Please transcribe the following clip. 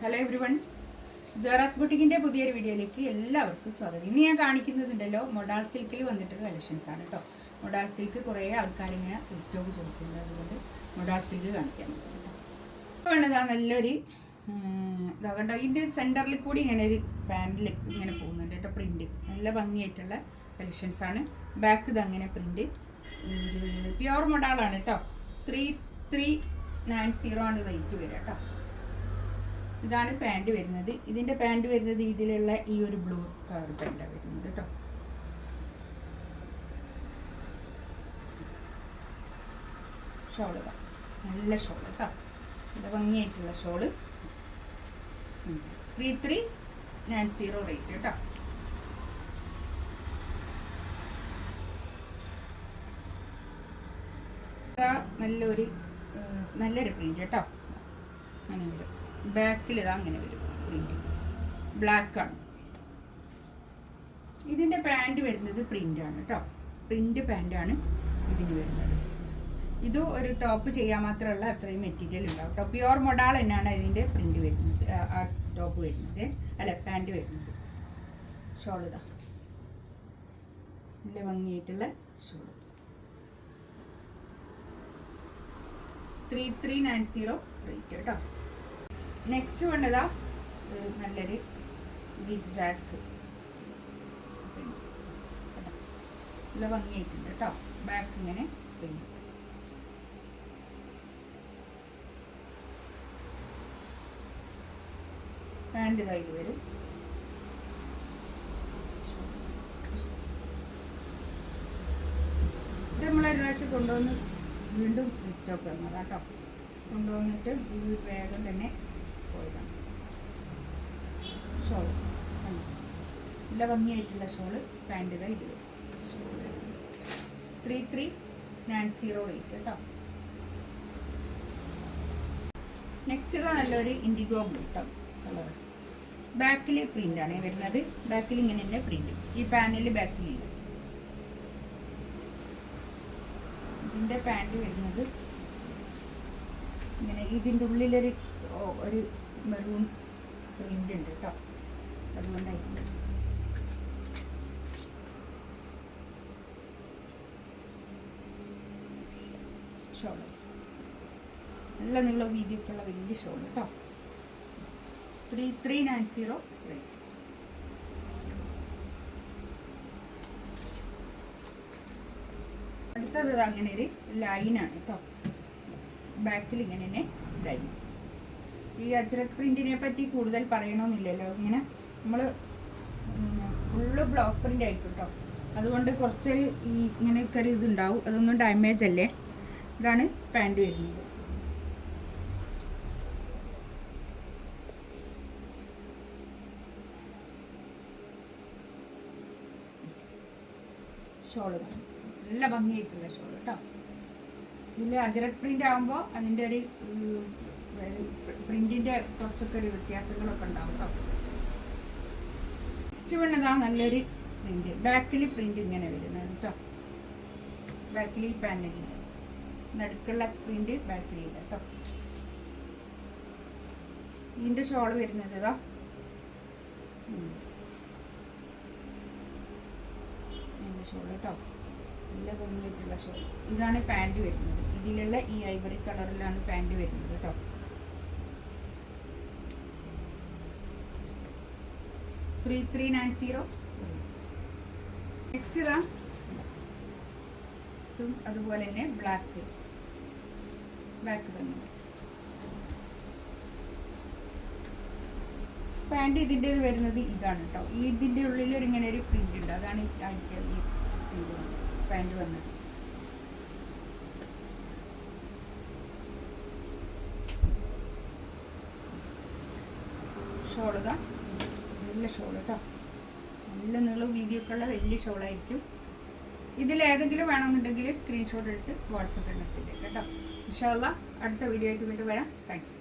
Hello everyone, Sara's ബുട്ടിക്കിൻ്റെ പുതിയൊരു വീഡിയോയിലേക്ക് എല്ലാവർക്കും സ്വാഗതം. ഇന്ന് ഞാൻ കാണിക്കുന്നുണ്ടല്ലോ മൊഡാൾ സിൽക്കിൽ വന്നിട്ടൊരു കളക്ഷൻസ് ആണ് കേട്ടോ. മൊഡാൾ സിൽക്ക് കുറേ ആൾക്കാരിങ്ങനെ സ്റ്റോക്ക് ചോദിക്കുന്നത്, അതുകൊണ്ട് മൊഡാൾ സിൽക്ക് കാണിക്കാൻ പറ്റും. വേണ്ടതാ നല്ലൊരു ഇതാകണ്ട. ഇത് സെൻറ്ററിൽ കൂടി ഇങ്ങനെ ഒരു പാനൽ ഇങ്ങനെ പോകുന്നുണ്ട് കേട്ടോ. പ്രിൻറ്റ് നല്ല ഭംഗിയായിട്ടുള്ള കളക്ഷൻസാണ്. ബാക്ക് ഇത് അങ്ങനെ പ്രിൻറ്റ് പ്യുവർ മൊഡാളാണ് കേട്ടോ. 3390 ആണ് റേറ്റ് വരിക കേട്ടോ. ഇതാണ് പാൻറ് വരുന്നത്. ഇതിൻ്റെ പാൻറ് വരുന്നത് ഇതിലുള്ള ഈ ഒരു ബ്ലൂ കളർ പാൻറ്റാണ് വരുന്നത് കേട്ടോ. ഷോള് നല്ല ഷോള് കേട്ടോ, നല്ല ഭംഗിയായിട്ടുള്ള ഷോള്. 3390 റേറ്റ് കേട്ടോ. നല്ലൊരു പ്രിന്റ് കേട്ടോ. അങ്ങനെ വരും. ബാക്കിൽ ഇതാ അങ്ങനെ വരും പ്രിന്റ്, ബ്ലാക്കാണ്. ഇതിൻ്റെ പാൻറ് വരുന്നത് പ്രിൻ്റാണ് കേട്ടോ. പ്രിൻ്റ് പാൻറ്റാണ് ഇതിന് വരുന്നത്. ഇത് ഒരു ടോപ്പ് ചെയ്യാൻ മാത്രമുള്ള അത്രയും മെറ്റീരിയൽ ഉണ്ടാവും കേട്ടോ. പ്യുവർ മൊഡാൾ തന്നെയാണ് ഇതിൻ്റെ പ്രിൻ്റ് വരുന്നത്, ആ ടോപ്പ് വരുന്നത്, അല്ല പാൻറ് വരുന്നത്. ഷോൾ ഇതാ നല്ല ഭംഗിയായിട്ടുള്ള ഷോൾ. 3390 റേറ്റ് കേട്ടോ. നെക്സ്റ്റ് വേണ്ടതാ നല്ലൊരു സിഗ്സാഗ്, നല്ല ഭംഗിയായിട്ടുണ്ട് കേട്ടോ. ബാക്ക് ഇങ്ങനെ പ്രിന്റ്, പാൻറ് ഇതായി വരും. ഇത് നമ്മളൊരു പ്രാവശ്യം കൊണ്ടുവന്ന് വീണ്ടും സ്റ്റോക്ക് തന്നതാണ് കേട്ടോ. കൊണ്ടുവന്നിട്ട് വേഗം തന്നെ പോയതാണ്. ഷോള് നല്ല ഭംഗിയായിട്ടുള്ള ഷോള്, പാൻറ് ഇതാ ഇത് 3390 റേറ്റ് കേട്ടോ. നെക്സ്റ്റ് ഇതാ നല്ലൊരു ഇൻഡിഗോ കേട്ടോ കളർ. ബാക്കിൽ പ്രിൻ്റാണ് വരുന്നത്. ബാക്കിൽ ഇങ്ങനെ തന്നെ പ്രിൻ്റ്, ഈ പാനൽ ബാക്കിലില്ല. ഇതിൻ്റെ പാൻറ് വരുന്നത് ഇങ്ങനെ, ഇതിൻ്റെ ഉള്ളിലൊരു മെറൂൺ പ്രിൻ്റ് ഉണ്ട് കേട്ടോ, അതുകൊണ്ടായിട്ടുണ്ട്. ഷോള് നല്ല നീളം വീതിയൊക്കെയുള്ള വലിയ ഷോൾ കേട്ടോ. 3390 റേറ്റ്. അടുത്തത് അങ്ങനെ ഒരു ലൈനാണ് കേട്ടോ. ബാക്കിൽ ഇങ്ങനെ തന്നെ ലൈൻ. ഈ അജ്രക് പ്രിന്റിനെ പറ്റി കൂടുതൽ പറയണമെന്നില്ലല്ലോ. ഇങ്ങനെ നമ്മൾ ഫുള്ള് ബ്ലോക്ക് പ്രിന്റ് ആയിരിക്കും കേട്ടോ. അതുകൊണ്ട് കുറച്ചൊരു ഈ ഇങ്ങനെയൊക്കെ ഒരു ഇതുണ്ടാവും, അതൊന്നും ഡാമേജ് അല്ലേ. ഇതാണ് പാൻറ് വരുന്നത്. ഷോള് നല്ല ഭംഗിയായിട്ടുള്ള ഷോൾ കേട്ടോ. ഇതിൽ അജറക് പ്രിന്റ് ആകുമ്പോൾ അതിൻ്റെ ഒരു പ്രിന്റിൻ്റെ കുറച്ചൊക്കെ ഒരു വ്യത്യാസങ്ങളൊക്കെ ഉണ്ടാവും കേട്ടോ. നെക്സ്റ്റ് വേണ്ടതാ നല്ലൊരു പ്രിന്റ്. ബാക്കിൽ പ്രിന്റ് ഇങ്ങനെ വരുന്നത് കേട്ടോ. ബാക്കിൽ ഈ പാനലിൽ നടുക്കുള്ള പ്രിന്റ് ബാക്കിലില്ല കേട്ടോ. ഇതിൻ്റെ ഷോൾ വരുന്നത് ഇതാ ഷോൾ കേട്ടോ. നല്ല ഭംഗിയായിട്ടുള്ള ഷോൾ. ഇതാണ് പാൻറ് വരുന്നത്. ഇതിലുള്ള ഈ ഐവറി കളറിലാണ് പാൻറ് വരുന്നത് കേട്ടോ. 3390. നെക്സ്റ്റ് ഇതാ അതുപോലെ തന്നെ ബ്ലാക്ക് തന്നെ പാൻറ്. ഇതിൻ്റെ വരുന്നത് ഇതാണ് കേട്ടോ. ഇതിൻ്റെ ഉള്ളിൽ ഇങ്ങനെ ഒരു പ്രിന്റ് ഉണ്ട്, അതാണ് ഈ പാൻറ് വന്നത്. ഷോളുക നല്ല ഷോൾ കേട്ടോ. നല്ല നീളം വീതിയൊക്കെ ഉള്ള വലിയ ഷോളായിരിക്കും. ഇതിലേതെങ്കിലും വേണമെന്നുണ്ടെങ്കിൽ സ്ക്രീൻഷോട്ട് എടുത്ത് വാട്സപ്പിൽ മെസ്സേജ് കേട്ടോ. ഇൻഷാ അല്ലാഹ് അടുത്ത വീഡിയോ ആയിട്ട് വീണ്ടും വരാം. Thank you.